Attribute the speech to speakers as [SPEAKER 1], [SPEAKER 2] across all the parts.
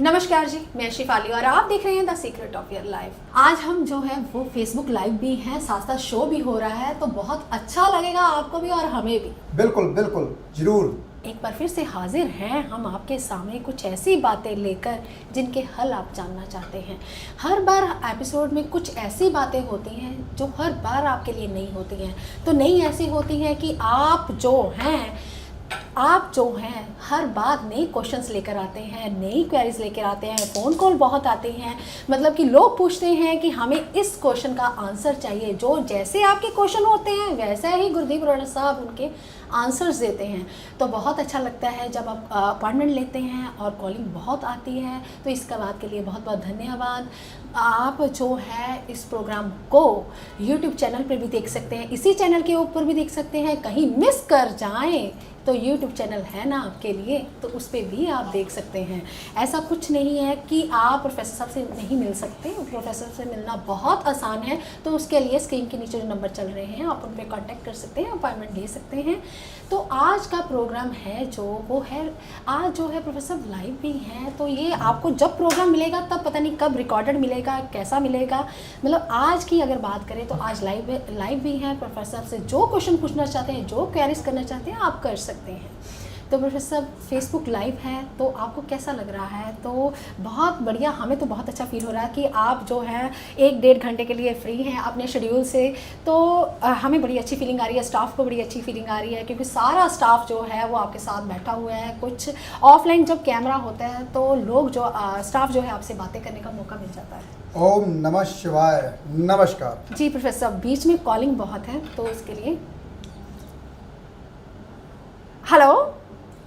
[SPEAKER 1] नमस्कार जी, मैं शिफाली और आप देख रहे हैं the secret of your life. आज हम जो है वो फेसबुक लाइव भी हैं, साथ साथ शो भी हो रहा है, तो बहुत अच्छा लगेगा आपको भी और हमें भी।
[SPEAKER 2] बिल्कुल बिल्कुल जरूर।
[SPEAKER 1] एक बार फिर से हाजिर हैं हम आपके सामने कुछ ऐसी बातें लेकर जिनके हल आप जानना चाहते हैं। हर बार एपिसोड में कुछ ऐसी बातें होती हैं जो हर बार आपके लिए नहीं होती हैं। तो नई ऐसी होती हैं कि आप जो हैं हर बार नए क्वेश्चंस लेकर आते हैं, नई क्वेरीज लेकर आते हैं, फ़ोन कॉल बहुत आते हैं। मतलब कि लोग पूछते हैं कि हमें इस क्वेश्चन का आंसर चाहिए। जो जैसे आपके क्वेश्चन होते हैं वैसे ही गुरदीप रोड़ा साहब उनके आंसर्स देते हैं। तो बहुत अच्छा लगता है जब आप अपॉइंटमेंट लेते हैं और कॉलिंग बहुत आती है। तो इसका बात के लिए बहुत बहुत धन्यवाद। आप जो है इस प्रोग्राम को यूट्यूब चैनल पर भी देख सकते हैं, इसी चैनल के ऊपर भी देख सकते हैं। कहीं मिस कर जाएं तो यूट्यूब चैनल है ना आपके लिए, तो उस पर भी आप देख सकते हैं। ऐसा कुछ नहीं है कि आप प्रोफेसर साहब से नहीं मिल सकते, प्रोफेसर से मिलना बहुत आसान है। तो उसके लिए स्क्रीन के नीचे जो नंबर चल रहे हैं आप उन पर कॉन्टैक्ट कर सकते हैं, अपॉइंटमेंट ले सकते हैं। तो आज का प्रोग्राम है जो वो है, आज जो है प्रोफेसर लाइव भी हैं। तो ये आपको जब प्रोग्राम मिलेगा तब पता नहीं कब रिकॉर्डेड मिलेगा, कैसा मिलेगा। मतलब आज की अगर बात करें तो आज लाइव भी हैं। प्रोफेसर से जो क्वेश्चन पूछना चाहते हैं, जो क्वेरीज करना चाहते हैं आप कर सकते हैं। तो प्रोफेसर फेसबुक लाइव है तो आपको कैसा लग रहा है? तो बहुत बढ़िया, हमें तो बहुत अच्छा फील हो रहा है कि आप जो है 1-1.5 घंटे के लिए फ्री हैं अपने शेड्यूल से। तो हमें बड़ी अच्छी फीलिंग आ रही है, स्टाफ को बड़ी अच्छी फीलिंग आ रही है, क्योंकि सारा स्टाफ जो है वो आपके साथ बैठा हुआ है। कुछ ऑफलाइन जब कैमरा होता है तो लोग जो स्टाफ जो है आपसे बातें करने का मौका मिल जाता है।
[SPEAKER 2] ओम नमः शिवाय, नमस्कार
[SPEAKER 1] जी प्रोफेसर, बीच में कॉलिंग बहुत है तो उसके लिए। हेलो।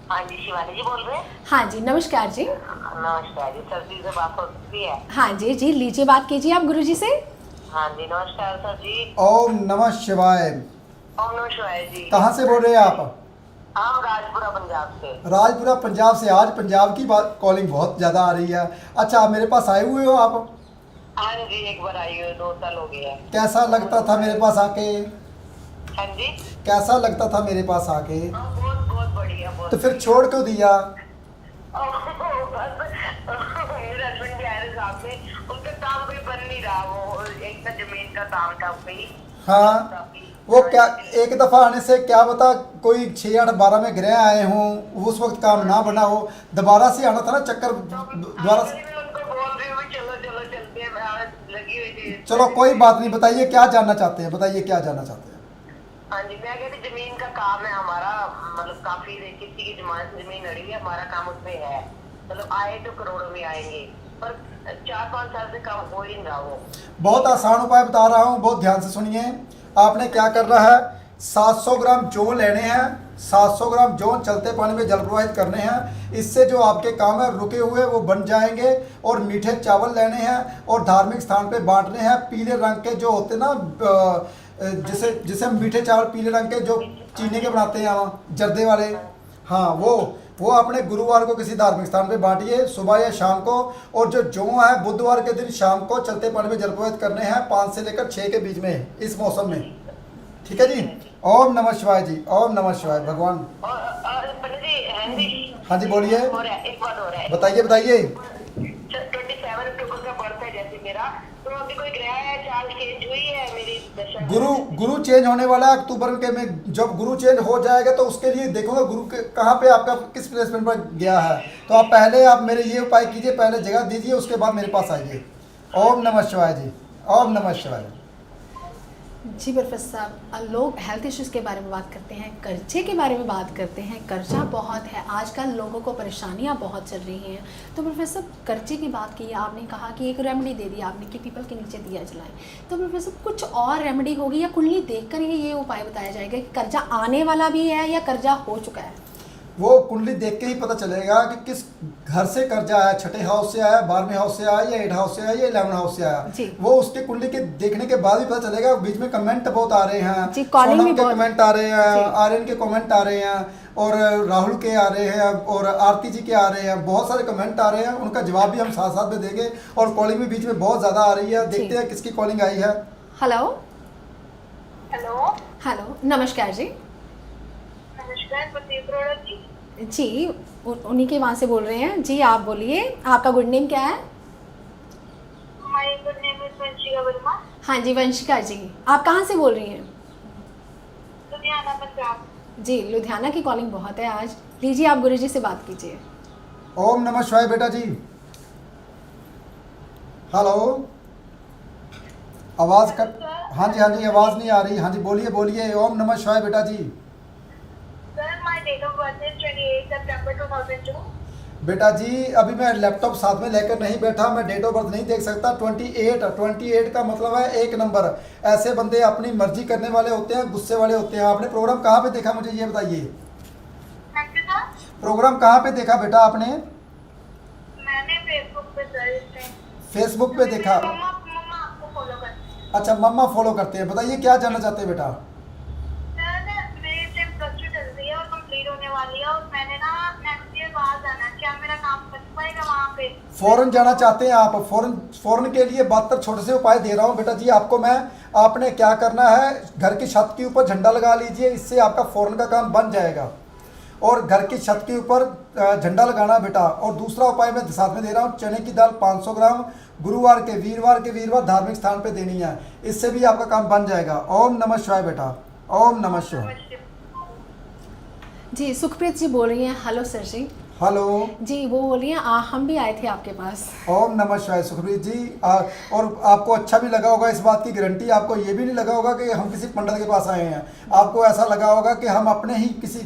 [SPEAKER 3] हाँ जी, शिवानी जी बोल रहे हैं।
[SPEAKER 1] हाँ जी, नमस्कार जी।
[SPEAKER 3] नमस्कार जी, सर जी से बात होती है।
[SPEAKER 1] हाँ जी जी, लीजिए बात कीजिए आप गुरुजी से।
[SPEAKER 3] हाँ जी, नमस्कार सर जी।
[SPEAKER 2] ओम नमः शिवाय।
[SPEAKER 3] ओम नमः शिवाय जी।
[SPEAKER 2] कहाँ से बोल रहे हैं आप?
[SPEAKER 3] हम राजपुरा पंजाब से।
[SPEAKER 2] राजपुरा पंजाब से। आज पंजाब की बात कॉलिंग बहुत ज़्यादा आ रही है। अच्छा, आप मेरे पास आए हुए हो आप?
[SPEAKER 3] हाँ जी, एक बार आई हुई, 2 साल हो गए हैं।
[SPEAKER 2] कैसा लगता था मेरे पास आके?
[SPEAKER 3] हाँ जी,
[SPEAKER 2] कैसा लगता था मेरे पास आके?
[SPEAKER 3] हाँ, बहुत बहुत बढ़िया, बहुत।
[SPEAKER 2] तो फिर छोड़ क्यों दिया?
[SPEAKER 3] मेरे हस्बैंड भी आए थे साथ में, उनका काम कोई बन नहीं रहा। वो एक तो जमीन का काम था कहीं।
[SPEAKER 2] हाँ, वो क्या एक दफ़ा आने से क्या बता कोई 6, 8, 12 में गिरे आए हों, उस वक्त काम ना बना हो, दोबारा से आना था ना चक्कर दोबारा से।
[SPEAKER 3] उनको बोल रही हूँ चलो चलो चलते हैं, मैं लगी हुई थी।
[SPEAKER 2] चलो कोई बात नहीं, बताइए क्या जानना चाहते हैं, बताइए क्या जानना चाहते हैं।
[SPEAKER 3] हाँ जी, मैं कहती जमीन का काम है हमारा, मतलब काफी किसी की जमीन अड़ी है, हमारा काम उसपे है। मतलब आए तो करोड़ों में आएंगे, पर 4-5 साल से काम हो ही नहीं रहा। वो
[SPEAKER 2] बहुत आसान उपाय बता रहा हूँ, बहुत ध्यान से सुनिए। आपने क्या करना है, 700 ग्राम जौ लेने हैं। 700 ग्राम जौ चलते पानी में जल प्रवाहित करने हैं। इससे जो आपके काम है रुके हुए वो बन जाएंगे। और मीठे चावल लेने हैं और धार्मिक स्थान पे बांटने हैं। पीले रंग के जो होते ना, जिसे हम मीठे चावल पीले रंग के जो चीनी के बनाते हैं जर्दे वाले, हाँ वो अपने गुरुवार को किसी धार्मिक स्थान पे बांटिए, सुबह या शाम को। और जो जौ है बुधवार के दिन शाम को चलते पानी में जल प्रवाहित करने हैं, 5 से लेकर 6 के बीच में इस मौसम में। ठीक है जी। ओम नमः शिवाय जी, ओम नमः शिवाय। भगवान
[SPEAKER 3] पंडित जी,
[SPEAKER 2] हाँ जी बोलिए,
[SPEAKER 3] एक बात हो रहा है।
[SPEAKER 2] बताइए बताइए।
[SPEAKER 3] 27 अक्टूबर का बर्थ है जैसे मेरा, तो अभी कोई ग्रह है चाल चेंज हुई है मेरी दशा?
[SPEAKER 2] गुरु चेंज होने वाला है अक्टूबर के में। जब गुरु चेंज हो जाएगा तो उसके लिए देखूंगा गुरु के कहाँ पे आपका किस प्लेसमेंट पर गया है। तो आप पहले आप मेरे ये उपाय कीजिए, पहले जगह दीजिए, उसके बाद मेरे पास आइए। ओम नमः शिवाय जी, ओम नमः शिवाय।
[SPEAKER 1] जी प्रोफेसर साहब, लोग हेल्थ इश्यूज़ के बारे में बात करते हैं, कर्जे के बारे में बात करते हैं। कर्जा बहुत है आजकल, लोगों को परेशानियां बहुत चल रही हैं। तो प्रोफेसर कर्जे की बात की, आपने कहा कि एक रेमेडी दे दी आपने कि पीपल के नीचे दिया जलाएं। तो प्रोफेसर कुछ और रेमेडी होगी या कुंडली देखकर ही ये उपाय बताया जाएगा कि कर्जा आने वाला भी है या कर्जा हो चुका है?
[SPEAKER 2] वो कुंडली देख के ही पता चलेगा कि किस घर से कर्जा आया, छठे हाउस से आया, 12वें हाउस से आया, या 8 हाउस से आया, या 11 हाउस से आया। वो उसके कुंडली के देखने के बाद ही पता चलेगा। बीच में कमेंट बहुत आ रहे हैं, सोनम के कमेंट आ रहे हैं, आर्यन के कमेंट आ रहे हैं, और राहुल के आ रहे हैं, और आरती जी के आ रहे हैं। बहुत सारे कमेंट आ रहे हैं, उनका जवाब भी हम साथ साथ में देंगे। और कॉलिंग भी बीच में बहुत ज़्यादा आ रही है, देखते हैं किसकी कॉलिंग आई है।
[SPEAKER 1] हेलो
[SPEAKER 3] हेलो,
[SPEAKER 1] हेलो, नमस्कार जी।
[SPEAKER 3] नमस्कार गुरदीप रोड़ा जी।
[SPEAKER 1] जी उन्हीं के वहाँ से बोल रहे हैं जी। आप बोलिए, आपका गुड नेम क्या है?
[SPEAKER 4] My good name is Vanshika Verma,
[SPEAKER 1] हाँ जी वंशिका जी, आप कहाँ से बोल रही हैं?
[SPEAKER 4] लुधियाना पंजाब।
[SPEAKER 1] जी लुधियाना की कॉलिंग बहुत है आज। लीजिए आप गुरुजी से बात कीजिए।
[SPEAKER 2] ओम नमः शिवाय बेटा जी। हेलो, आवाज़ कट। हाँ जी आवाज़ नहीं आ रही। हाँ जी बोलिए बोलिए। ओम नमः शिवाय बेटा जी।
[SPEAKER 4] Sir, my date of birth is 28 September 2002.
[SPEAKER 2] बेटा जी अभी मैं लैपटॉप साथ में लेकर नहीं बैठा, मैं डेट ऑफ बर्थ नहीं देख सकता। 28 का मतलब है एक नंबर। ऐसे बंदे अपनी मर्जी करने वाले होते हैं, गुस्से वाले होते हैं। आपने प्रोग्राम कहाँ पे देखा मुझे ये बताइए?
[SPEAKER 4] Thank you, sir.
[SPEAKER 2] प्रोग्राम कहाँ पे देखा बेटा आपने?
[SPEAKER 4] मैंने फेसबुक पे सर इस टाइम
[SPEAKER 2] फेसबुक पे देखा।
[SPEAKER 4] मम्मा मम्मा आपको फॉलो करती हैं।
[SPEAKER 2] अच्छा मम्मा फॉलो करते हैं। बताइए क्या जानना चाहते हैं बेटा?
[SPEAKER 4] सर मेरी इस टाइम प्लस 2 चल रही है और कंप्लीट होने वाली है और मैंने ना नेक्स्ट ईयर बाहर जाना है। क्या मेरा काम बच पाएगा वहाँ पे?
[SPEAKER 2] फॉरेन जाना चाहते हैं आप? फॉरेन के लिए 72 छोटे से उपाय दे रहा हूँ बेटा जी आपको मैं। आपने क्या करना है, घर की छत के ऊपर झंडा लगा लीजिए, इससे आपका फॉरेन का काम बन जाएगा। और घर की छत के ऊपर झंडा लगाना बेटा। और दूसरा उपाय मैं साथ में दे रहा हूँ, चने की दाल 500 ग्राम गुरुवार के वीरवार धार्मिक स्थान पे देनी है, इससे भी आपका काम बन जाएगा। ओम नमः शिवाय बेटा। ओम नमः शिवाय।
[SPEAKER 1] जी सुखप्रीत जी बोल रही हैं। हेलो सर जी।
[SPEAKER 2] हेलो
[SPEAKER 1] जी वो बोलिए, हम भी आए थे आपके पास।
[SPEAKER 2] ओम नमः शिवाय सुखप्रीत जी। और आपको अच्छा भी लगा होगा, इस बात की गारंटी। आपको ये भी नहीं लगा होगा कि हम किसी पंडित के पास आए हैं, आपको ऐसा लगा होगा कि हम अपने ही किसी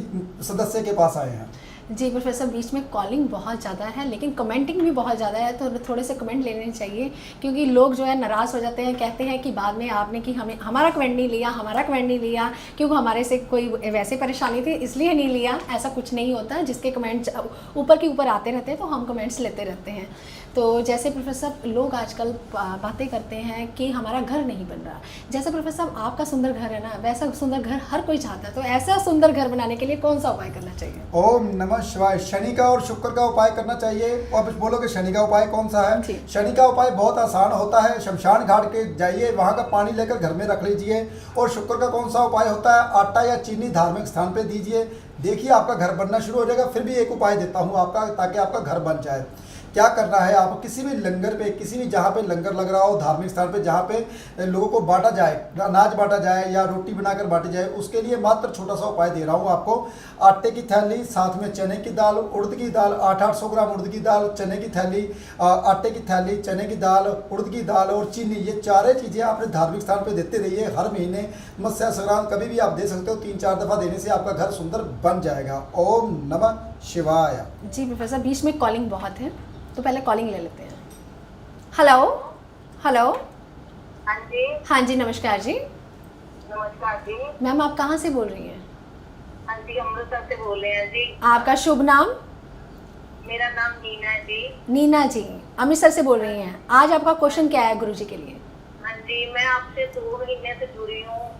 [SPEAKER 2] सदस्य के पास आए हैं।
[SPEAKER 1] जी प्रोफेसर बीच में कॉलिंग बहुत ज़्यादा है लेकिन कमेंटिंग भी बहुत ज़्यादा है, तो थोड़े से कमेंट लेने चाहिए क्योंकि लोग जो है नाराज़ हो जाते हैं, कहते हैं कि बाद में आपने कि हमें हमारा कमेंट नहीं लिया क्योंकि हमारे से कोई वैसे परेशानी थी इसलिए नहीं लिया। ऐसा कुछ नहीं होता, जिसके कमेंट्स ऊपर के ऊपर आते रहते हैं तो हम कमेंट्स लेते रहते हैं। तो जैसे प्रोफेसर लोग आजकल बातें करते हैं कि हमारा घर नहीं बन रहा। जैसे प्रोफेसर आपका सुंदर घर है ना, वैसा सुंदर घर हर कोई चाहता है, तो ऐसा सुंदर घर बनाने के लिए कौन सा उपाय करना चाहिए?
[SPEAKER 2] ओम नमः शिवाय। शनि का और शुक्र का उपाय करना चाहिए। और बोलोगे शनि का उपाय कौन सा है? शनि का उपाय बहुत आसान होता है, शमशान घाट के जाइए, वहाँ का पानी लेकर घर में रख लीजिए। और शुक्र का कौन सा उपाय होता है? आटा या चीनी धार्मिक स्थान पे दीजिए, देखिए आपका घर बनना शुरू हो जाएगा। फिर भी एक उपाय देता हूँ आपका, ताकि आपका घर बन जाए। क्या करना है, आप किसी भी लंगर पे, किसी भी जहाँ पे लंगर लग रहा हो धार्मिक स्थान पे, जहाँ पे लोगों को बांटा जाए, अनाज बांटा जाए या रोटी बनाकर बांटी जाए, उसके लिए मात्र छोटा सा उपाय दे रहा हूँ आपको। आटे की थैली, साथ में चने की दाल, उड़द की दाल 800 ग्राम उड़द की दाल, चने की थैली, आटे की थैली, चने की दाल, उड़द की दाल और चीनी, ये चारे चीज़ें आपने धार्मिक स्थान पर देते रहिए। हर महीने मत्स्य संक्रांत कभी भी आप दे सकते हो, 3-4 दफ़ा देने से आपका घर सुंदर बन जाएगा। ओम नमः शिवाय।
[SPEAKER 1] जी प्रोफेसर बीच में कॉलिंग बहुत है तो पहले कॉलिंग ले लेते हैं। Hello hello.
[SPEAKER 4] हाँ जी।
[SPEAKER 1] हाँ जी नमस्कार जी।
[SPEAKER 4] नमस्कार जी।
[SPEAKER 1] मैम आप कहाँ से बोल रही हैं?
[SPEAKER 4] हाँ जी अमृतसर से बोल रहे हैं जी।
[SPEAKER 1] आपका शुभ नाम?
[SPEAKER 4] मेरा नाम नीना है जी।
[SPEAKER 1] नीना जी अमृतसर से बोल रही हैं। आज आपका क्वेश्चन क्या है गुरुजी के लिए?
[SPEAKER 4] हाँ जी मैं आपसे 2 महीने से जुड़ी हूँ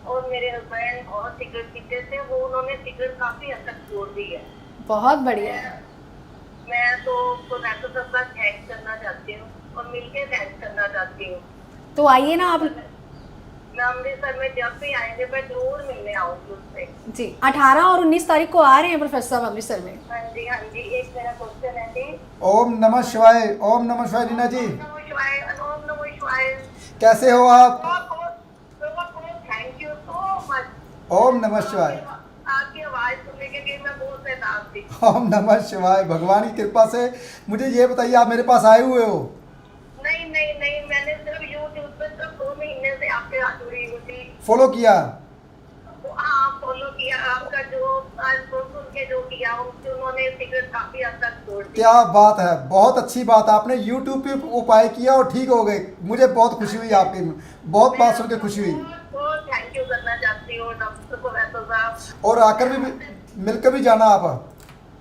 [SPEAKER 4] और मेरे हस्बैंड और सिगरेट पीते थे, वो उन्होंने सिगरेट काफी हद तक छोड़ दी है।
[SPEAKER 1] बहुत बढ़िया है।
[SPEAKER 4] मैं तो प्रोफेसर सबका थैंक्स करना चाहती हूँ और मिलके थैंक्स करना चाहती हूँ।
[SPEAKER 1] तो आइए ना आप।
[SPEAKER 4] मैं अमृतसर में जब भी आएंगे मैं जरूर मिलने आऊंगी उससे।
[SPEAKER 1] जी 18 और 19 तारीख को आ रहे हैं प्रोफेसर साहब अमृतसर में।
[SPEAKER 4] हाँ जी हाँ जी। एक मेरा क्वेश्चन है जी।
[SPEAKER 2] ओम नमः शिवाय। ओम नमः शिवाय रीना जी।
[SPEAKER 4] ओम नमः शिवाय। ओम नमः शिवाय।
[SPEAKER 2] कैसे हो आप?
[SPEAKER 4] Thank you so much.
[SPEAKER 2] Om नमः शिवाय।
[SPEAKER 4] आपकी आवाज सुनने के लिए मैं बहुत बेताब थी।
[SPEAKER 2] ओम नमः शिवाय। भगवान की कृपा से मुझे ये बताइए, आप मेरे पास आए हुए हो?
[SPEAKER 4] नहीं नहीं नहीं, मैंने सिर्फ यूट्यूब पे तो 2 महीने से आपके साथ जुड़ी हुई थी।
[SPEAKER 2] फॉलो किया?
[SPEAKER 4] हाँ फॉलो किया आपका, जो आज सुन के जो किया उन्होंने सिगरेट काफी हद तक छोड़ दी।
[SPEAKER 2] क्या बात है, बहुत अच्छी बात। आपने YouTube पे उपाय किया और ठीक हो गए। मुझे बहुत खुशी हुई, आपकी बहुत बात सुन के खुशी हुई।
[SPEAKER 4] बहुत थैंक यू करना चाहती हूँ डॉक्टर प्रोफेसर साहब।
[SPEAKER 2] और आकर भी मिलकर भी जाना आप,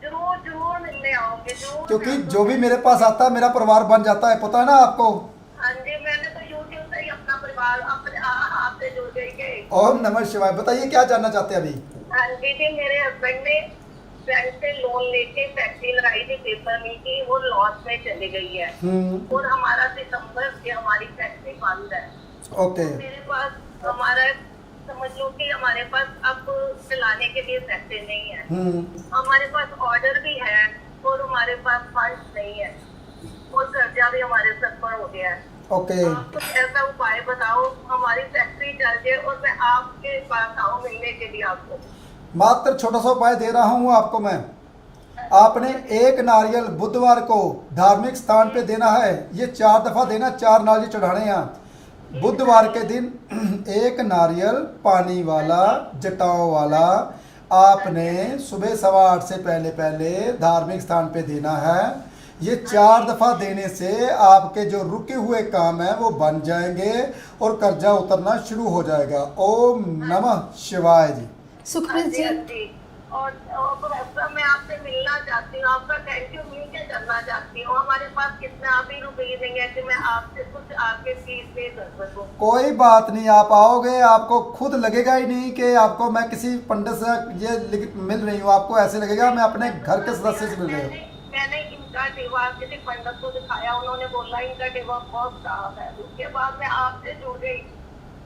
[SPEAKER 4] जरूर जरूर मिलने आओगे जरूर।
[SPEAKER 2] क्योंकि जो भी मेरे पास आता है मेरा परिवार बन जाता है, पता है ना आपको।
[SPEAKER 4] हाँ जी मैंने तो यूट्यूब से ही अपना परिवार अपने आपसे जुड़ गई।
[SPEAKER 2] ओम नमः शिवाय। बताइए क्या जानना चाहते हैं अभी?
[SPEAKER 4] हाँ जी मेरे हस्बैंड ने बैंक से लोन लेके फैक्ट्री लगाई थी पेपर मिल की, वो लॉस में चली गई है और हमारा सितंबर से हमारी फैक्ट्री बंद है।
[SPEAKER 2] ओके।
[SPEAKER 4] मेरे पास हमारा समझ लो कि हमारे पास अब चलाने के लिए पैसे नहीं है, हमारे पास ऑर्डर भी है और हमारे पास फंड नहीं है और कर्जा भी हमारे सर पर हो गया है।
[SPEAKER 2] ओके।
[SPEAKER 4] आप कुछ ऐसा उपाय बताओ हमारी फैक्ट्री चल जाए और मैं आपके पास आऊँ मिलने के लिए आपको।
[SPEAKER 2] मात्र छोटा सा उपाय दे रहा हूँ आपको मैं। आपने एक नारियल बुधवार को धार्मिक स्थान पे देना है, ये 4 दफ़ा देना, 4 नारियल चढ़ाने हैं बुधवार के दिन। एक नारियल पानी वाला जटाओं वाला आपने सुबह 8:15 से पहले पहले धार्मिक स्थान पे देना है। ये 4 दफ़ा देने से आपके जो रुके हुए काम हैं वो बन जाएंगे और कर्जा उतरना शुरू हो जाएगा। ओम नमः शिवाय जी।
[SPEAKER 1] सुखप्रीत जी,
[SPEAKER 4] और प्रोफेसर मैं आपसे मिलना चाहती हूँ, आपका थैंक यू मीटिंग करना चाहती हूँ। हमारे पास कितना अभी रुपये नहीं है कि मैं आपसे कुछ आपके फीस पे कर सकूँ।
[SPEAKER 2] कोई बात नहीं, आप आओगे आपको खुद लगेगा ही नहीं कि आपको मैं किसी पंडित से ये मिल रही हूँ, आपको ऐसे लगेगा मैं अपने घर के सदस्य से मिल रही हूँ।
[SPEAKER 4] मैंने इनका टेवा किसी पंडित को दिखाया, उन्होंने बोला इनका टेवा बहुत खराब है। उसके बाद मैं आपसे जुड़ गई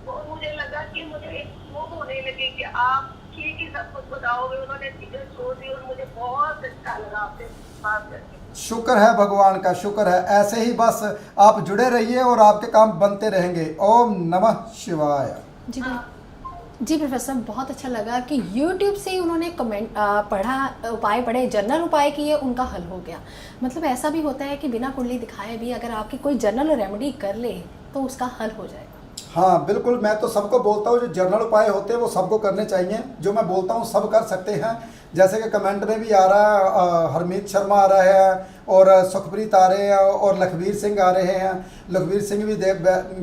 [SPEAKER 4] और मुझे लगा कि मुझे वो होने लगी कि आप ठीक ही सब कुछ बताओगे। उन्होंने चीजें छोड़ दी और मुझे बहुत अच्छा लगा आपसे बात करके।
[SPEAKER 2] शुक्र है भगवान का, शुक्र है। ऐसे ही बस आप जुड़े रहिए और आपके काम बनते रहेंगे। ओम नमः शिवाय।
[SPEAKER 1] जी प्रोफेसर, बहुत अच्छा लगा कि YouTube से ही उन्होंने कमेंट पढ़ा, उपाय पढ़े, जनरल उपाय किए, उनका हल हो गया। मतलब ऐसा भी होता है कि बिना कुंडली दिखाए भी अगर आपकी कोई जनरल रेमेडी कर ले तो उसका हल हो जाएगा।
[SPEAKER 2] हाँ बिल्कुल, मैं तो सबको बोलता हूँ जो जनरल उपाय होते हैं वो सबको करने चाहिए। जो मैं बोलता हूँ सब कर सकते हैं। जैसे कि कमेंट में भी आ रहा है, हरमीत शर्मा आ रहा है और सुखप्रीत आ रहे हैं और लखबीर सिंह आ रहे हैं। लखबीर सिंह भी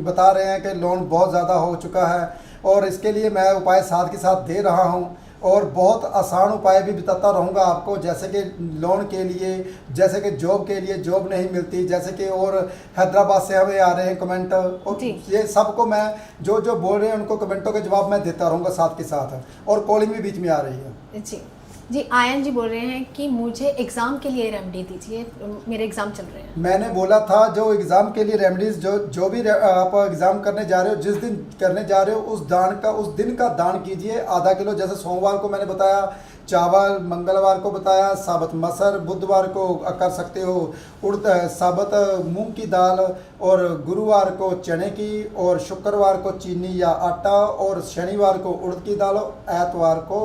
[SPEAKER 2] बता रहे हैं कि लोन बहुत ज़्यादा हो चुका है और इसके लिए मैं उपाय साथ के साथ दे रहा हूँ और बहुत आसान उपाय भी बताता रहूँगा आपको। जैसे कि लोन के लिए, जैसे कि जॉब के लिए जॉब नहीं मिलती, जैसे कि और हैदराबाद से हमें आ रहे हैं कमेंट, और ये सबको मैं जो जो बोल रहे हैं उनको कमेंटों के जवाब मैं देता रहूँगा साथ के साथ। और कॉलिंग भी बीच में आ रही है।
[SPEAKER 1] जी आयन जी बोल रहे हैं कि मुझे एग्ज़ाम के लिए रेमेडी दीजिए, मेरे एग्ज़ाम चल रहे हैं।
[SPEAKER 2] मैंने बोला था जो एग्ज़ाम के लिए रेमेडीज़ जो भी आप एग्ज़ाम करने जा रहे हो, जिस दिन करने जा रहे हो उस दिन का दान कीजिए आधा किलो। जैसे सोमवार को मैंने बताया चावल, मंगलवार को बताया साबुत मसर, बुधवार को कर सकते हो उड़द साबुत मूंग की दाल, और गुरुवार को चने की, और शुक्रवार को चीनी या आटा, और शनिवार को उड़द की दाल, एतवार को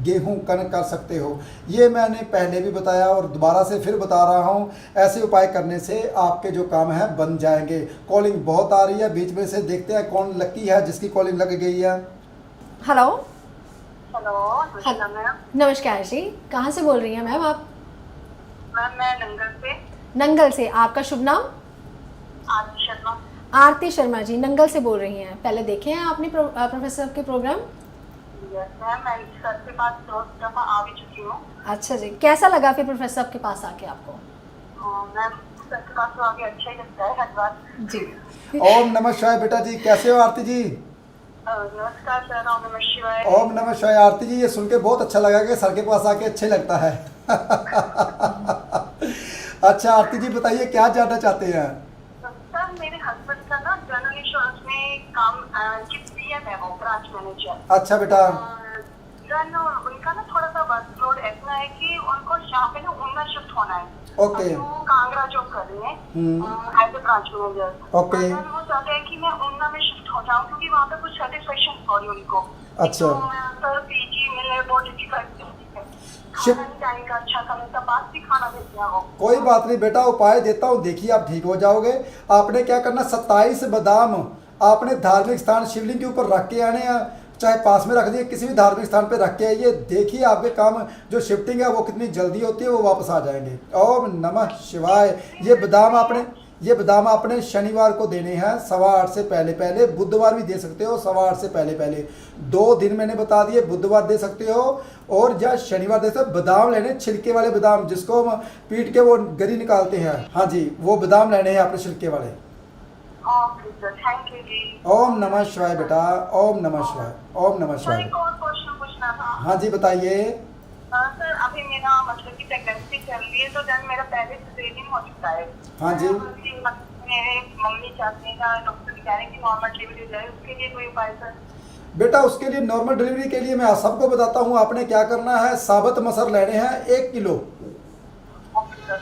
[SPEAKER 2] गेहूं कनक कर सकते हो। ये मैंने पहले भी बताया और दोबारा से फिर बता रहा हूँ। ऐसे उपाय करने से आपके जो काम है बन जाएंगे। कॉलिंग बहुत आ रही है, बीच में से देखते हैं कौन लकी है जिसकी कॉलिंग लग गई है।
[SPEAKER 1] Hello
[SPEAKER 4] ma'am.
[SPEAKER 1] नमस्कार जी, कहाँ से बोल रही हैं मैम आप?
[SPEAKER 4] मैम मैं नंगल से।
[SPEAKER 1] नंगल से। आपका शुभ नाम?
[SPEAKER 4] आरती शर्मा।
[SPEAKER 1] आरती शर्मा जी नंगल से बोल रही हैं। पहले देखे हैं आपने प्रोफेसर के प्रोग्राम?
[SPEAKER 4] मैम मैं सर के पास 2 दफ़ा आ भी चुकी हूँ।
[SPEAKER 1] अच्छा जी, कैसा लगा फिर प्रोफेसर के पास आके आपको?
[SPEAKER 4] मैम सर के पास तो आगे अच्छा ही लगता है हर बार
[SPEAKER 1] जी।
[SPEAKER 2] ओम नमः शिवाय। बेटा जी कैसे हो आरती जी?
[SPEAKER 4] नमस्कार सर। ओम नमः शिवाय।
[SPEAKER 2] ओम नमः शिवाय। आरती जी ये सुन के बहुत अच्छा लगा कि सर के पास आके अच्छे लगता है। अच्छा आरती जी बताइए क्या जानना चाहते हैं?
[SPEAKER 4] सर मेरे हस्बैंड का ना जनरल इंश्योरेंस में काम GPM है, वो ब्रांच मैनेजर।
[SPEAKER 2] अच्छा बेटा।
[SPEAKER 4] उनका ना थोड़ा सा वर्कलोड ऐसा है कि उनको यहाँ पे ना उन्ना शिफ्ट होना है।
[SPEAKER 2] ओके।
[SPEAKER 4] वो कांगड़ा जॉब कर रही है as a branch manager.
[SPEAKER 2] Okay.
[SPEAKER 4] वो चाहते हैं कि मैं उन्ना में शिफ्ट हो जाऊँ क्योंकि वहाँ पे कुछ सेटिस्फेक्शन हो रही है उनको।
[SPEAKER 2] अच्छा।
[SPEAKER 4] तो सर पीजी मिलने बहुत डिफिकल्ट है, खाना नहीं टाइम का अच्छा था, नहीं बात भी खाना दे दिया हो।
[SPEAKER 2] कोई बात नहीं बेटा, उपाय देता हूँ, देखिए आप ठीक हो जाओगे। आपने क्या करना, 27 बादाम आपने धार्मिक स्थान शिवलिंग के ऊपर रख के आने हैं, चाहे पास में रख दिए, किसी भी धार्मिक स्थान पे रख के आइए। देखिए आपके काम जो शिफ्टिंग है वो कितनी जल्दी होती है, वो वापस आ जाएंगे। ओम नमः शिवाय। ये बादाम आपने शनिवार को देने हैं 8:15 से पहले पहले। बुधवार भी दे सकते हो 8:15 से पहले पहले। 2 दिन मैंने बता दिए, बुधवार दे सकते हो और या शनिवार दे सकते हो। बादाम लेने छिलके वाले बादाम, जिसको हम पीट के वो गरी निकालते हैं, हाँ जी वो बादाम लेने हैं आपने छिलके वाले।
[SPEAKER 4] थैंक यू जी।
[SPEAKER 2] ओम नमः शिवाय बेटा, ओम नमः शिवाय, ओम नमः शिवाय।
[SPEAKER 4] एक और क्वेश्चन पूछना था।
[SPEAKER 2] हाँ जी बताइए।
[SPEAKER 4] सर अभी मेरा मतलब कि प्रेगनेंसी चल रही है, तो जब मेरा पहले सिजेरियन हो चुका है।
[SPEAKER 2] हाँ जी।
[SPEAKER 4] मेरे मम्मी चाहते हैं, डॉक्टर कह रहे हैं कि नॉर्मल डिलीवरी हो जाए, उसके लिए कोई उपाय सर?
[SPEAKER 2] बेटा उसके लिए नॉर्मल डिलीवरी के लिए मैं सबको बताता हूँ आपने क्या करना है। साबुत मसर लेने हैं 1 किलो,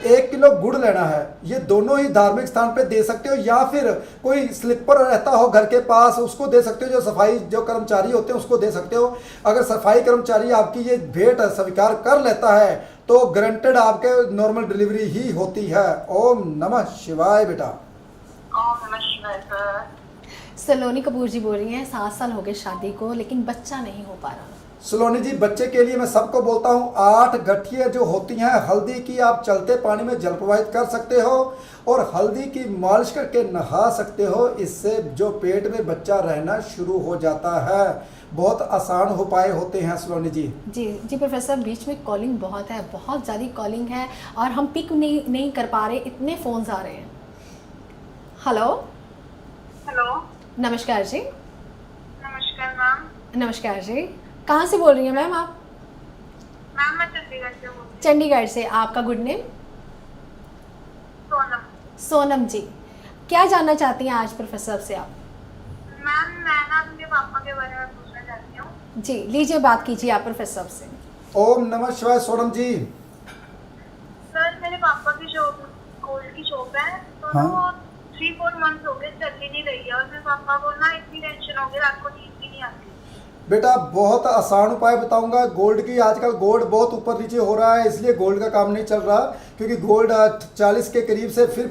[SPEAKER 2] 1 किलो गुड़ लेना है। ये दोनों ही धार्मिक स्थान पे दे सकते हो, या फिर कोई स्लीपर रहता हो घर के पास उसको दे सकते हो, जो सफाई जो कर्मचारी होते हैं उसको दे सकते हो। अगर सफाई कर्मचारी आपकी ये भेंट स्वीकार कर लेता है तो गारंटेड आपके नॉर्मल डिलीवरी ही होती है। ओम नमः शिवाय बेटा।
[SPEAKER 4] ओम नमः शिवाय सर।
[SPEAKER 1] सलोनी कपूर जी बोल रही हैं 7 साल हो गए शादी को लेकिन बच्चा नहीं हो पा रहा।
[SPEAKER 2] सलोनी जी बच्चे के लिए मैं सबको बोलता हूँ 8 गठिया जो होती हैं हल्दी की, आप चलते पानी में जल प्रवाहित कर सकते हो और हल्दी की मालिश करके नहा सकते हो। इससे जो पेट में बच्चा रहना शुरू हो जाता है। बहुत आसान उपाय होते हैं सलोनी जी।
[SPEAKER 1] जी प्रोफेसर, बीच में कॉलिंग बहुत है, बहुत ज़्यादा कॉलिंग है और हम पिक नहीं कर पा रहे, इतने फ़ोन्स आ रहे हैं। हेलो
[SPEAKER 4] हेलो,
[SPEAKER 1] नमस्कार जी।
[SPEAKER 4] नमस्कार मैम।
[SPEAKER 1] नमस्कार जी, कहाँ से बोल रही हैं मैम आप?
[SPEAKER 4] मैम मैं चंडीगढ़ से बोल रही
[SPEAKER 1] चंडीगढ़ से। आपका गुड नेम?
[SPEAKER 4] हूँ। सोनम।
[SPEAKER 1] सोनम जी, क्या जानना चाहती हैं आज प्रोफेसर से आप?
[SPEAKER 4] मैम मैं ना अपने पापा के बारे में पूछना चाहती हूँ।
[SPEAKER 1] जी लीजिए, बात कीजिए आप प्रोफेसर से।
[SPEAKER 2] ओम नमः शिवाय सोनम जी।
[SPEAKER 4] सर मेरे पापा की शॉप गोल्ड की शॉप है, तो
[SPEAKER 2] हाँ?
[SPEAKER 4] वो 3-4 मंथ हो गए चल ही नहीं रही है और मेरे पापा को ना इतनी टेंशन हो गई, रात को नींद भी नहीं आती।
[SPEAKER 2] बेटा बहुत आसान उपाय बताऊंगा। गोल्ड की आजकल गोल्ड बहुत ऊपर नीचे हो रहा है, इसलिए गोल्ड का काम नहीं चल रहा, क्योंकि गोल्ड 40 के करीब से फिर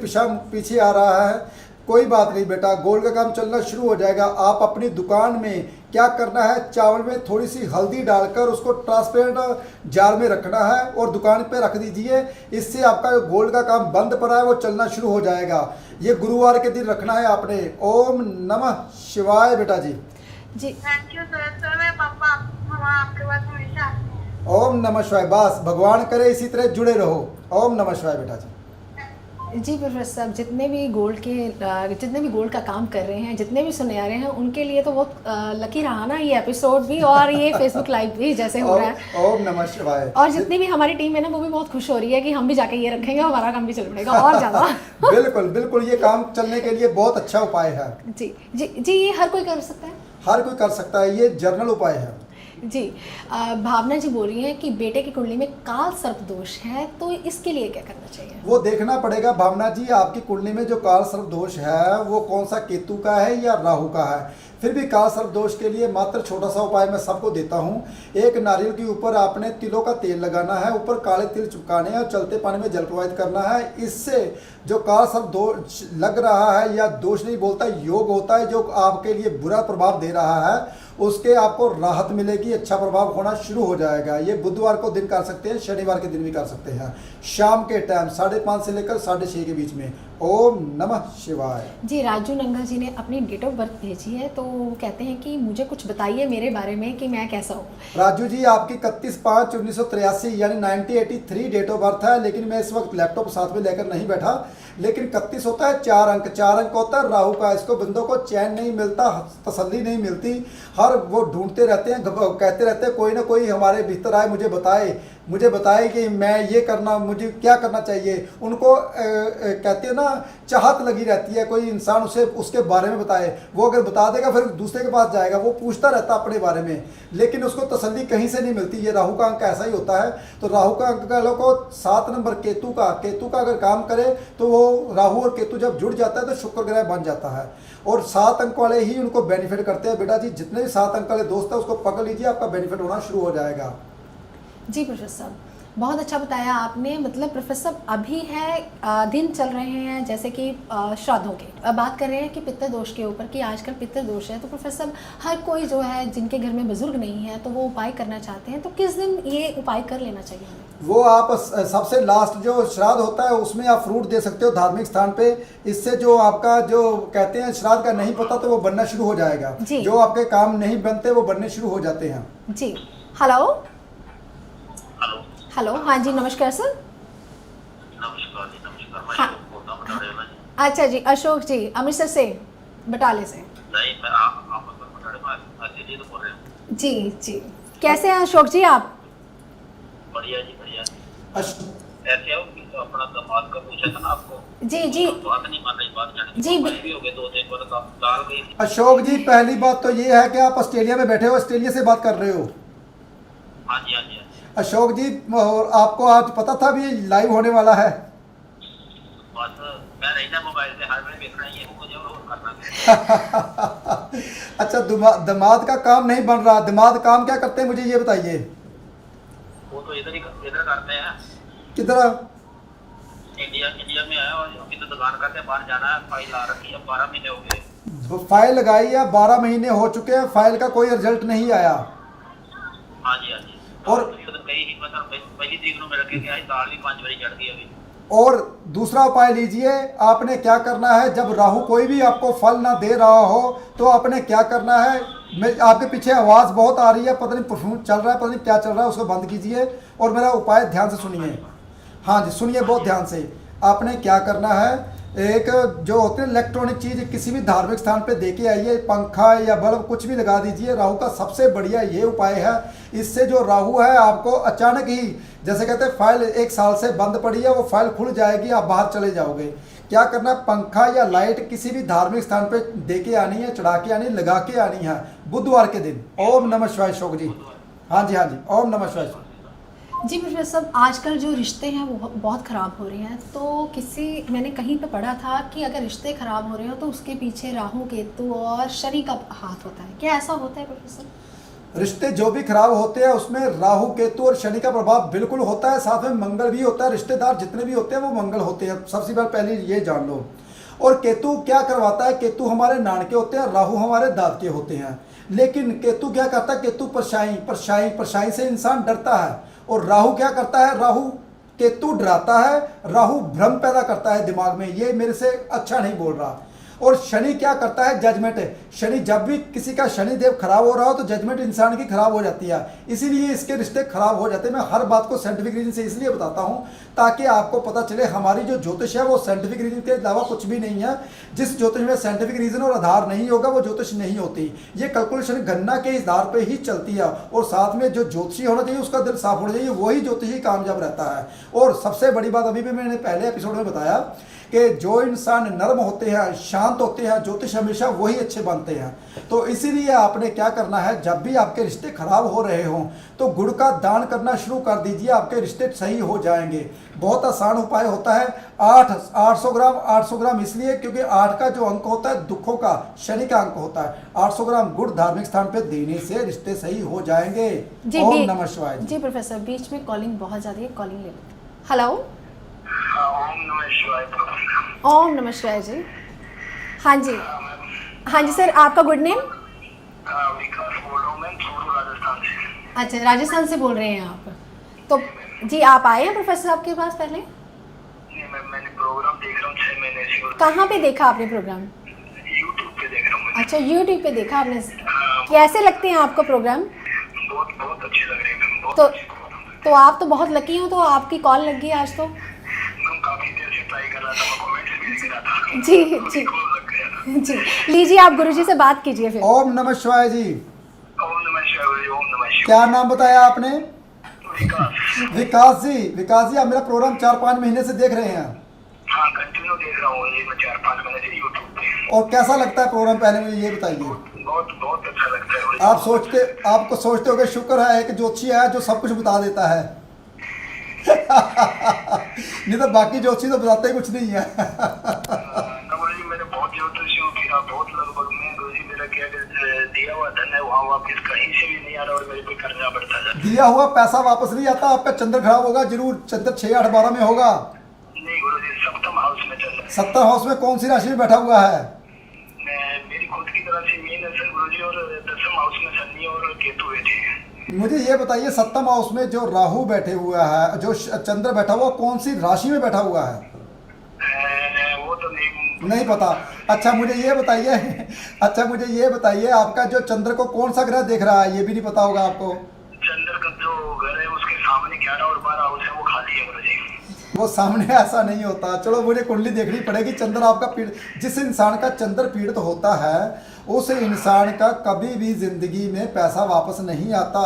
[SPEAKER 2] पीछे आ रहा है। कोई बात नहीं बेटा, गोल्ड का काम चलना शुरू हो जाएगा। आप अपनी दुकान में क्या करना है, चावल में थोड़ी सी हल्दी डालकर उसको ट्रांसपेरेंट जार में रखना है और दुकान पे रख दीजिए। इससे आपका गोल्ड का काम बंद पड़ा है वो चलना शुरू हो जाएगा। ये गुरुवार के दिन रखना है आपने। ओम नमः शिवाय बेटा जी।
[SPEAKER 4] जी थैंक यू सर। सर मेरे पापा हम आपके पास हमेशा आते हैं।
[SPEAKER 2] ओम नमः शिवाय। बस भगवान करे इसी तरह जुड़े रहो। ओम नमः शिवाय बेटा जी।
[SPEAKER 1] जी प्रोफेसर साहब, जितने भी गोल्ड का काम कर रहे हैं, जितने भी सुनहरे हैं, उनके लिए तो बहुत लकी रहा ना ये एपिसोड भी और ये फेसबुक लाइव भी जैसे हो रहा है।
[SPEAKER 2] ओम नमः शिवाय।
[SPEAKER 1] और जितनी भी हमारी टीम है ना वो भी बहुत खुश हो रही है कि हम भी जाके ये रखेंगे, हमारा काम भी चल पड़ेगा और ज़्यादा।
[SPEAKER 2] बिल्कुल बिल्कुल, ये काम चलने के लिए बहुत अच्छा उपाय है।
[SPEAKER 1] जी जी जी, ये हर कोई कर सकता है?
[SPEAKER 2] हर कोई कर सकता है, ये जर्नल उपाय है।
[SPEAKER 1] जी भावना जी बोल रही हैं कि बेटे की कुंडली में काल सर्प दोष है, तो इसके लिए क्या करना चाहिए?
[SPEAKER 2] वो देखना पड़ेगा भावना जी, आपकी कुंडली में जो काल सर्प दोष है वो कौन सा केतु का है या राहु का है। फिर भी काल सर्प दोष के लिए मात्र छोटा सा उपाय मैं सबको देता हूँ। एक नारियल के ऊपर आपने तिलों का तेल लगाना है, ऊपर काले तिल चिपकाने हैं और चलते पानी में जल प्रवाहित करना है। इससे जो काल सर्प दोष लग रहा है, या दोष नहीं बोलता, योग होता है जो आपके लिए बुरा प्रभाव दे रहा है, उसके आपको राहत मिलेगी, अच्छा प्रभाव होना शुरू हो जाएगा। ये बुधवार को दिन कर सकते हैं, शनिवार के दिन भी कर सकते हैं, शाम के टाइम 5:30 से लेकर 6:30 के बीच में। ओम नमः शिवाय।
[SPEAKER 1] जी राजू नंगा जी ने अपनी डेट ऑफ बर्थ भेजी है, तो वो कहते हैं कि मुझे कुछ बताइए मेरे बारे में कि मैं कैसा हूँ।
[SPEAKER 2] राजू जी आपकी 31/5/1983 यानी 1983 डेट ऑफ बर्थ है, लेकिन मैं इस वक्त लैपटॉप साथ में लेकर नहीं बैठा। लेकिन 31 होता है 4 अंक, 4 अंक होता है राहु का। इसको बंदों को चैन नहीं मिलता, तसल्ली नहीं मिलती, हर वो ढूंढते रहते हैं, कहते रहते हैं कोई ना कोई हमारे भीतर आए, मुझे बताए कि मैं ये करना, मुझे क्या करना चाहिए। उनको कहते हैं ना, चाहत लगी रहती है कोई इंसान उसे उसके बारे में बताए। वो अगर बता देगा फिर दूसरे के पास जाएगा, वो पूछता रहता अपने बारे में, लेकिन उसको तसल्ली कहीं से नहीं मिलती। ये राहु का अंक ऐसा ही होता है। तो राहु का अंक का लोग को 7 नंबर केतु का अगर काम करे तो वो राहु और केतु जब जुड़ जाता है तो शुक्र ग्रह बन जाता है। और 7 अंक वाले ही उनको बेनिफिट करते हैं। बेटा जी जितने भी 7 अंक वाले दोस्त हैं उसको पकड़ लीजिए, आपका बेनिफिट होना शुरू हो जाएगा।
[SPEAKER 1] जी प्रोफेसर साहब, बहुत अच्छा बताया आपने। मतलब प्रोफेसर अभी है दिन चल रहे हैं जैसे कि श्राद्धों के, अब बात कर रहे हैं कि पित्त दोष के ऊपर कि आजकल पित्त दोष है। तो प्रोफेसर हर कोई जो है जिनके घर में बुजुर्ग नहीं है तो वो उपाय करना चाहते हैं, तो किस दिन ये उपाय कर लेना चाहिए हमें?
[SPEAKER 2] वो आप सबसे लास्ट जो श्राद्ध होता है उसमें आप फ्रूट दे सकते हो धार्मिक स्थान पे। इससे जो आपका जो कहते हैं श्राद्ध का नहीं पता तो वो बनना शुरू हो जाएगा। जो आपके काम नहीं बनते वो बनने शुरू हो जाते हैं।
[SPEAKER 1] जी हेलो, हाँ जी नमस्कार सर।
[SPEAKER 3] नमस्कार जी, नमस्कार। मैं
[SPEAKER 1] हाँ।
[SPEAKER 3] अशोक बोल रहा हूँ बटाले जी।
[SPEAKER 1] अच्छा जी अशोक जी, अमृतसर से, बटाले से।
[SPEAKER 3] नहीं, मैं आप बटाले में दिल्ली से बोल रहे हूँ।
[SPEAKER 1] जी जी, कैसे हैं अशोक जी आप?
[SPEAKER 3] बढ़िया जी, बढ़िया।
[SPEAKER 5] ऐसे हो कि तो अपना दामाद का पूछा था ना आपको,
[SPEAKER 1] जी जी
[SPEAKER 5] बात नहीं मान रही, बात जाने
[SPEAKER 1] जी
[SPEAKER 5] भी हो गए 2 दिन बाद आप डाल गई।
[SPEAKER 2] अशोक जी, पहली बात तो ये है कि आप ऑस्ट्रेलिया में बैठे हो, ऑस्ट्रेलिया से बात कर रहे हो।
[SPEAKER 5] हाँ जी हाँ जी हाँ जी।
[SPEAKER 2] अशोक जी, और आपको आज पता था भी ये लाइव होने वाला है?
[SPEAKER 5] बस मैं नहीं ना मोबाइल से हर में देखना ही है मुझे, और करना है।
[SPEAKER 2] अच्छा, दामाद का काम नहीं बन रहा। दामाद काम क्या करते हैं, मुझे ये बताइए।
[SPEAKER 5] वो तो इधर करते हैं,
[SPEAKER 2] किधर?
[SPEAKER 5] इंडिया में है, और अभी तो दुकान करते हैं, बाहर जाना है, फाइल आ रखी है, 12 महीने हो गए।
[SPEAKER 2] फाइल लगाई है, 12 महीने हो चुके हैं, फाइल का कोई रिजल्ट नहीं आया।
[SPEAKER 5] हाँ जी हाँ जी।
[SPEAKER 2] और
[SPEAKER 5] कई हिम्मत पहली तरीक में रखे गया, दाल भी 5 बारी चढ़ गई अभी।
[SPEAKER 2] और दूसरा उपाय लीजिए, आपने क्या करना है, जब राहु कोई भी आपको फल ना दे रहा हो तो आपने क्या करना है, मैं आपके पीछे आवाज़ बहुत आ रही है, पता नहीं परफ्यूम चल रहा है, पता नहीं क्या चल रहा है, उसको बंद कीजिए और मेरा उपाय ध्यान से सुनिए। हाँ जी, सुनिए बहुत ध्यान से। आपने क्या करना है, एक जो होते हैं इलेक्ट्रॉनिक चीज़ किसी भी धार्मिक स्थान पे दे के आइए, पंखा या बल्ब कुछ भी लगा दीजिए। राहु का सबसे बढ़िया ये उपाय है, इससे जो राहु है आपको अचानक ही, जैसे कहते हैं फाइल 1 साल से बंद पड़ी है, वो फाइल खुल जाएगी, आप बाहर चले जाओगे। क्या करना है, पंखा या लाइट किसी भी धार्मिक स्थान पे दे के आनी है, चढ़ा के आनी, लगा के आनी है बुधवार के दिन। ओम नमः शिवाय अशोक जी। हाँ जी, ओम नमः शिवाय।
[SPEAKER 1] जी प्रोफेसर साहब, आजकल जो रिश्ते हैं वो बहुत ख़राब हो रहे हैं, तो मैंने कहीं पे पढ़ा था कि अगर रिश्ते ख़राब हो रहे हो तो उसके पीछे राहु केतु और शनि का हाथ होता है। क्या ऐसा होता है प्रोफेसर?
[SPEAKER 2] रिश्ते जो भी खराब होते हैं उसमें राहु केतु और शनि का प्रभाव बिल्कुल होता है, साथ में मंगल भी होता है। रिश्तेदार जितने भी होते हैं वो मंगल होते हैं, सबसे बार पहले ये जान लो। और केतु क्या करवाता है, केतु हमारे नानके होते हैं, राहु हमारे दांत के होते हैं। लेकिन केतु क्या करता है, केतु परछाई से इंसान डरता है। और राहु क्या करता है, राहु केतु डराता है, राहु भ्रम पैदा करता है दिमाग में, ये मेरे से अच्छा नहीं बोल रहा। और शनि क्या करता है, जजमेंट है। शनि जब भी किसी का शनिदेव खराब हो रहा हो तो जजमेंट इंसान की खराब हो जाती है, इसीलिए इसके रिश्ते खराब हो जाते हैं। मैं हर बात को साइंटिफिक रीजन से इसलिए बताता हूँ ताकि आपको पता चले हमारी जो ज्योतिष है वो साइंटिफिक रीजन के अलावा कुछ भी नहीं है। जिस ज्योतिष में साइंटिफिक रीजन और आधार नहीं होगा वो ज्योतिष नहीं होती। ये कैलकुलेशन गणना के आधार पर ही चलती है। और साथ में जो ज्योतिषी होना चाहिए उसका दिल साफ होना चाहिए, वही ज्योतिषी कामयाब रहता है। और सबसे बड़ी बात अभी भी मैंने पहले एपिसोड में बताया कि जो इंसान नर्म होते हैं, शांत होते हैं, ज्योतिष हमेशा वही अच्छे बनते हैं। तो इसीलिए आपने क्या करना है, जब भी आपके रिश्ते खराब हो रहे हों तो गुड़ का दान करना शुरू कर दीजिए, आपके रिश्ते सही हो जाएंगे। बहुत आसान उपाय होता है। 800 ग्राम इसलिए क्योंकि 8 का जो अंक होता है दुखों का, शनि का अंक होता है। 800 ग्राम गुड़ धार्मिक स्थान पे देने से रिश्ते सही हो जाएंगे। ओम नमः शिवाय।
[SPEAKER 1] जी प्रोफेसर, बीच में कॉलिंग बहुत ज़्यादा है, कॉलिंग ले लो। हेलो,
[SPEAKER 5] ओम नमः शिवाय।
[SPEAKER 1] ओम नमः शिवाय जी। हाँ जी, हाँ जी सर, आपका गुड नेम?
[SPEAKER 5] विकास बोल रहा हूँ मैं, चूरू राजस्थान से।
[SPEAKER 1] अच्छा, राजस्थान से बोल रहे हैं आप। तो जी आप आए हैं प्रोफेसर साहब के पास पहले?
[SPEAKER 5] नहीं, मैंने प्रोग्राम देख रहा हूँ 6 महीने से।
[SPEAKER 1] कहाँ पे देखा आपने प्रोग्राम?
[SPEAKER 5] यूट्यूब पे देख रहा हूँ।
[SPEAKER 1] अच्छा, यूट्यूब पे देखा आपने। कैसे लगते हैं आपको प्रोग्राम?
[SPEAKER 5] बहुत बहुत अच्छे लग रहे हैं।
[SPEAKER 1] तो आप तो बहुत लकी हो, तो आपकी कॉल लग गई आज तो।
[SPEAKER 5] मैं काफी देर से ट्राई कर रहा था, मैं कमेंट्स भी लिख रहा था।
[SPEAKER 1] जी जी जी, लीजिए आप गुरुजी से बात कीजिए फिर।
[SPEAKER 2] ओम नमः शिवाय जी।
[SPEAKER 5] ओम नमः शिवाय। ओम नमः शिवाय।
[SPEAKER 2] क्या नाम बताया आपने?
[SPEAKER 5] विकास।
[SPEAKER 2] विकास जी, आप मेरा प्रोग्राम 4-5 महीने से देख रहे हैं?
[SPEAKER 5] हाँ, कंटिन्यू देख रहा हूँ ये मैं 4-5 महीने से यूट्यूब पे।
[SPEAKER 2] और कैसा लगता है प्रोग्राम, पहले मुझे ये बताइए।
[SPEAKER 5] बहुत बहुत अच्छा लगता है।
[SPEAKER 2] आपको सोचते हो कि शुक्र है एक ज्योतिषी है जो सब कुछ बता देता है। नहीं तो बाकी ज्योतिषी तो बताते ही कुछ नहीं है।
[SPEAKER 5] मैंने बहुत ज्योतिषियों किया, बहुत लगभग में गुरुजी मेरा क्या दिया हुआ धन है वहाँ वापस कहीं से भी नहीं आ रहा और मेरे पे करना पड़ता है।
[SPEAKER 2] दिया हुआ पैसा वापस नहीं आता, आपका चंद्र खराब होगा जरूर। चंद्र 6, 8, 12 में होगा।
[SPEAKER 5] नहीं गुरुजी, 7th हाउस में चल रहा है।
[SPEAKER 2] 7th हाउस में कौन सी राशि में बैठा हुआ है?
[SPEAKER 5] मेरी खुद की तरफ से मीन है गुरुजी, और 10th हाउस में शनि और केतु बैठे हैं।
[SPEAKER 2] मुझे ये बताइए, 7th हाउस में जो राहु बैठे हुआ है, जो चंद्र बैठा हुआ, कौन सी राशि में बैठा हुआ है?
[SPEAKER 5] वो तो
[SPEAKER 2] नहीं पता। अच्छा मुझे ये बताइए आपका जो चंद्र को कौन सा ग्रह देख रहा है, ये भी नहीं पता होगा आपको?
[SPEAKER 5] चंद्र का जो घर है उसके सामने 11 और 12 हाउस है, वो खाली है गुरुजी।
[SPEAKER 2] वो सामने ऐसा नहीं होता। चलो मुझे कुंडली देखनी पड़ेगी। चंद्र आपका जिस इंसान का चंद्र पीड़ित होता है उस इंसान का कभी भी जिंदगी में पैसा वापस नहीं आता।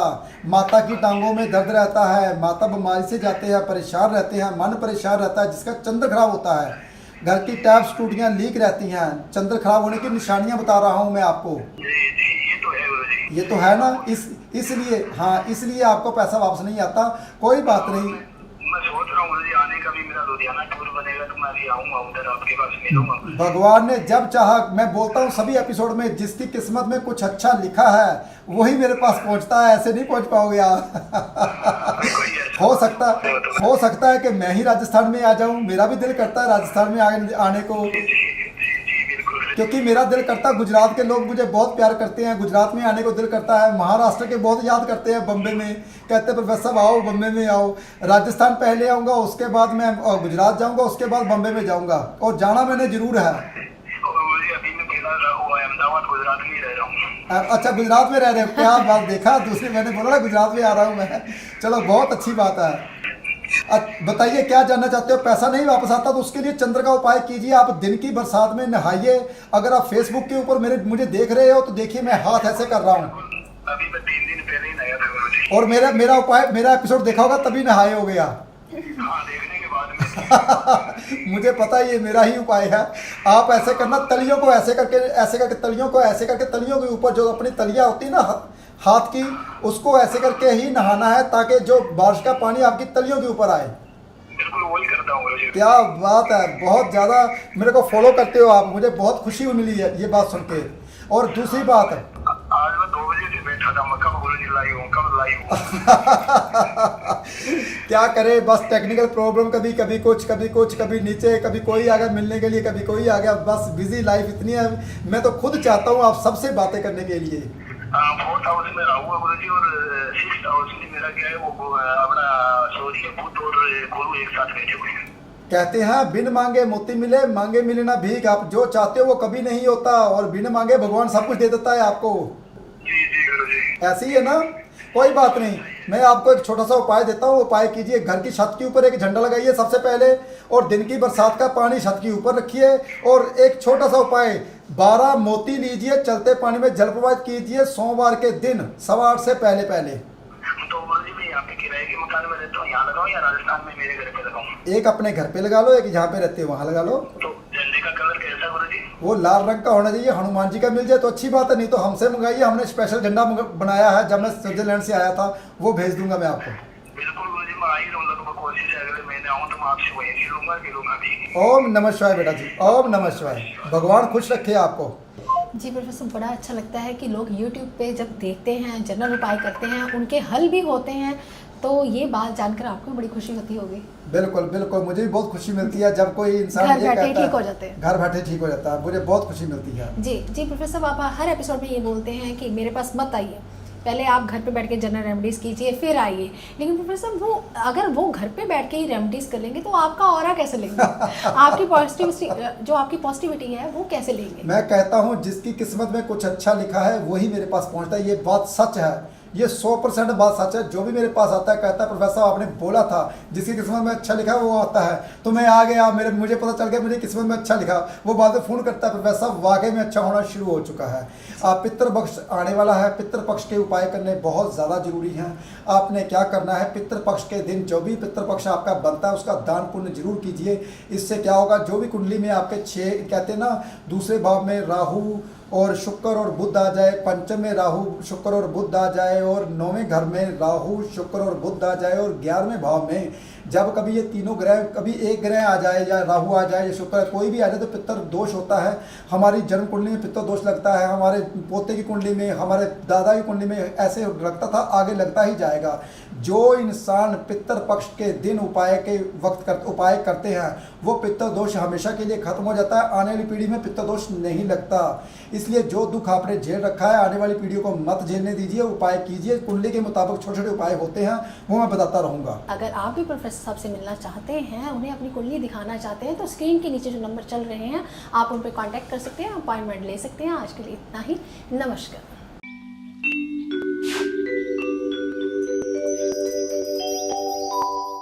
[SPEAKER 2] माता की टांगों में दर्द रहता है, माता बीमारी से जाते हैं, परेशान रहते हैं, मन परेशान रहता है। जिसका चंद्र खराब होता है, घर की टैप्स टूटियाँ लीक रहती हैं। चंद्र खराब होने की निशानियाँ बता रहा हूँ मैं आपको। ये तो है ना, इसलिए हाँ, इसलिए आपको पैसा वापस नहीं आता। कोई बात नहीं,
[SPEAKER 5] मैं सोच रहा हूँ जी आने का भी मेरा लुधियाना टूर बनेगा तो मैं भी आऊँगा उधर आपके पास मिलूंगा।
[SPEAKER 2] भगवान ने जब चाहा, मैं बोलता हूँ सभी एपिसोड में, जिसकी किस्मत में कुछ अच्छा लिखा है वही मेरे पास पहुँचता है, ऐसे नहीं पहुँच पाओगे आप। हो सकता है कि मैं ही राजस्थान में आ जाऊँ। मेरा भी दिल करता है राजस्थान में आने को, क्योंकि मेरा दिल करता है। गुजरात के लोग मुझे बहुत प्यार करते हैं, गुजरात में आने को दिल करता है। महाराष्ट्र के बहुत याद करते हैं, बम्बे में कहते हैं प्रोफेसर साहब आओ बम्बे में आओ। राजस्थान पहले आऊँगा, उसके बाद मैं गुजरात जाऊँगा, उसके बाद बम्बे में जाऊँगा, और जाना मैंने जरूर है।
[SPEAKER 5] अभी मैं फिलहाल अहमदाबाद गुजरात में रह रहा हूँ।
[SPEAKER 2] अच्छा, गुजरात में रह रहे हो, क्या बात। देखा, दूसरी मैंने बोला ना गुजरात में आ रहा हूँ मैं। चलो बहुत अच्छी बात है। बताइए क्या जानना चाहते हो। पैसा नहीं वापस आता तो उसके लिए चंद्र का उपाय कीजिए। आप दिन की बरसात में नहाइए। अगर आप फेसबुक के ऊपर मुझे देख रहे हो तो देखिए मैं हाथ ऐसे कर रहा हूँ।
[SPEAKER 5] अभी मैं 3 दिन पहले ही नहाया था गुरुजी।
[SPEAKER 2] और मेरा उपाय, मेरा एपिसोड देखा होगा तभी नहाए हो गया।
[SPEAKER 5] हाँ, देखने के बाद में
[SPEAKER 2] मुझे पता है ये मेरा ही उपाय है। आप ऐसे करना, तलियों को ऐसे करके तलियों को ऐसे करके, तलियों के ऊपर जो अपनी तलियाँ होती है ना हाथ की, उसको ऐसे करके ही नहाना है ताकि जो बारिश का पानी आपकी तलियों के ऊपर आए।
[SPEAKER 5] बिल्कुल वही करता हूँ गुरुजी।
[SPEAKER 2] क्या बात है, बहुत ज़्यादा मेरे को फॉलो करते हो आप, मुझे बहुत खुशी मिली है ये बात सुन के। और दूसरी बात,
[SPEAKER 5] आज मैं 2 बजे से बैठा था, मैं कब गुरुजी लाइव हूँ, कब लाइव हूँ।
[SPEAKER 2] क्या करे, बस टेक्निकल प्रॉब्लम, कभी कभी कुछ, कभी नीचे, कभी कोई आ गया मिलने के लिए, कभी कोई आ गया। बस बिजी लाइफ इतनी है। मैं तो खुद चाहता हूँ आप सबसे बातें करने के लिए।
[SPEAKER 5] 4th हाउस में रहूंगा गुरुजी, और 6th हाउस में मेरा क्या है वो अपना सूर्य, बुध और गुरु एक साथ बैठे हुए हैं।
[SPEAKER 2] कहते हैं बिन मांगे मोती मिले, मांगे मिले ना भीख। आप जो चाहते हो वो कभी नहीं होता, और बिन मांगे भगवान सब कुछ दे देता है आपको।
[SPEAKER 5] जी जी गुरुजी।
[SPEAKER 2] ऐसे ही है ना, कोई बात नहीं। मैं आपको एक छोटा सा उपाय देता हूँ। उपाय कीजिए, घर की छत के ऊपर एक झंडा लगाइए सबसे पहले, और दिन की बरसात का पानी छत के ऊपर रखिए। और एक छोटा सा उपाय, 12 मोती लीजिए, चलते पानी में जल प्रवाहित कीजिए सोमवार के दिन 8:15 से पहले।
[SPEAKER 5] तो गुरुजी मैं यहाँ पे किराए के मकान में रहता हूँ, यहाँ लगाऊँ या राजस्थान में मेरे घर पे लगाऊँ?
[SPEAKER 2] एक अपने घर पे लगा लो, एक जहाँ पे रहते हो वहाँ लगा लो।
[SPEAKER 5] तो झंडे का कलर कैसा गुरुजी?
[SPEAKER 2] वो लाल रंग का होना चाहिए। हनुमान जी का मिल जाए तो अच्छी बात है, नहीं तो हमसे मंगाइए। हमने स्पेशल झंडा बनाया है, जब मैं स्विट्जरलैंड से आया था, वो भेज दूंगा मैं आपको।
[SPEAKER 5] बिल्कुल गुरुजी, मैं आ ही रहूँगा, तो मैं कोशिश है अगले महीने आऊँ तो मैं आपसे वहीं से लूँगा भी।
[SPEAKER 2] ओम नमः शिवाय बेटा जी, ओम नमः शिवाय। भगवान खुश रखे आपको।
[SPEAKER 1] जी प्रोफेसर, बड़ा अच्छा लगता है कि लोग YouTube पे जब देखते हैं, जनरल उपाय करते हैं, उनके हल भी होते हैं, तो ये बात जानकर आपको बड़ी खुशी होती होगी।
[SPEAKER 2] बिल्कुल बिल्कुल, मुझे भी बहुत खुशी मिलती है जब कोई इंसान
[SPEAKER 1] घर
[SPEAKER 2] ये
[SPEAKER 1] बैठे
[SPEAKER 2] कहता
[SPEAKER 1] ठीक हो
[SPEAKER 2] है,
[SPEAKER 1] जाते हैं।
[SPEAKER 2] घर बैठे ठीक हो जाता है, मुझे बहुत खुशी मिलती है।
[SPEAKER 1] जी प्रोफेसर, आप हर एपिसोड में ये बोलते हैं कि मेरे पास मत आइए, पहले आप घर पे बैठ के जनरल रेमेडीज कीजिए फिर आइए। लेकिन प्रोफेसर वो अगर वो घर पे बैठ के ही रेमेडीज कर लेंगे तो आपका ऑरा कैसे लेंगे? आपकी पॉजिटिविटी, जो आपकी पॉजिटिविटी है वो कैसे लेंगे?
[SPEAKER 2] मैं कहता हूँ जिसकी किस्मत में कुछ अच्छा लिखा है वही मेरे पास पहुँचता है। ये बात सच है, ये 100% बात सच है। जो भी मेरे पास आता है कहता है प्रोफेसर आपने बोला था जिसकी किस्मत में अच्छा लिखा है वो आता है। तो मैं आ गया, मुझे पता चल गया मुझे किस्मत में अच्छा लिखा। वो बाद में फ़ोन करता है प्रोफेसर वाकई में अच्छा होना शुरू हो चुका है। आप पितृपक्ष आने वाला है, पितृपक्ष के उपाय करने बहुत ज़्यादा जरूरी हैं। आपने क्या करना है, पितृपक्ष के दिन जो भी पितृपक्ष आपका बनता है उसका दान पुण्य जरूर कीजिए। इससे क्या होगा, जो भी कुंडली में आपके 6 कहते हैं ना, दूसरे भाव में राहु और शुक्र और बुध आ जाए, पंचम में राहु शुक्र और बुध आ जाए, और 9वें घर में राहु शुक्र और बुध आ जाए, और 11वें भाव में जब कभी ये तीनों ग्रह, कभी एक ग्रह आ जाए या राहु आ जाए या शुक्र कोई भी आ जाए तो पितर दोष होता है। हमारी जन्म कुंडली में पितर दोष लगता है, हमारे पोते की कुंडली में, हमारे दादा की कुंडली में ऐसे लगता था, आगे लगता ही जाएगा। जो इंसान पितृपक्ष के दिन उपाय के वक्त उपाय करते हैं वो पितर दोष हमेशा के लिए खत्म हो जाता है। आने वाली पीढ़ी में पितर दोष नहीं लगता। इसलिए जो दुख आपने झेल रखा है आने वाली पीढ़ियों को मत झेलने दीजिए, उपाय कीजिए। कुंडली के मुताबिक छोटे छोटे उपाय होते हैं, वो मैं बताता रहूँगा।
[SPEAKER 1] अगर आप भी प्रोफेसर साहब से मिलना चाहते हैं, उन्हें अपनी कुंडली दिखाना चाहते हैं, तो स्क्रीन के नीचे जो नंबर चल रहे हैं आप उन पर कॉन्टैक्ट कर सकते हैं, अपॉइंटमेंट ले सकते हैं। आज के लिए इतना ही, नमस्कार।